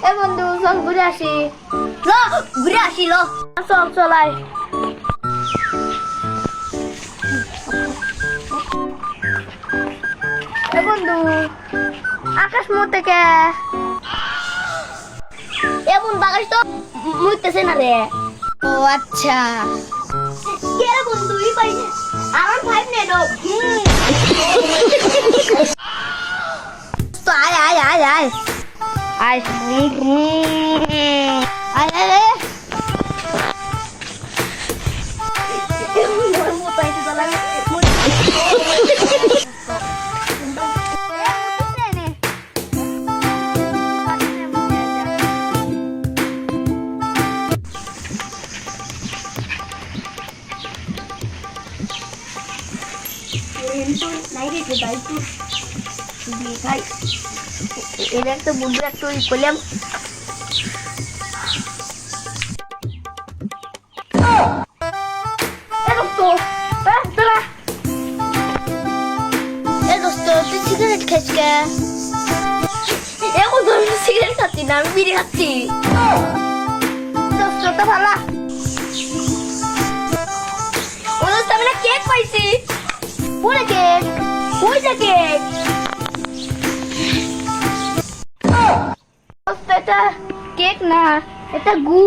এ বন্ধু চল ঘুরে আসি। ল ঘুরে আসি ল। চল চলাই। এ বন্ধু আকাশ মতে কে এমন বাগাস তো মুইতেছে না রে। ও আচ্ছা কে রে বন্ধু ই পাই আমার 5 নে দাও। তো আয় আয় আয় আয় আয় আয় আয় মোর মত আইতে চলা। নাই রে দাই তো দিয়ে খাই। এটা একটা বন্ধু একটু ই করলাম। তুই সিগারেট খাইছ কে? এখন তো আমি সিগারেট খাচ্ছি না, আমি বিড়ি খাচ্ছি। দোস্ত তো ভালো। ওদের তো আমি না কেক পাইছি। পুরে কেক ওই যে কেক। দোস্ত এটা কেক না, এটা গু।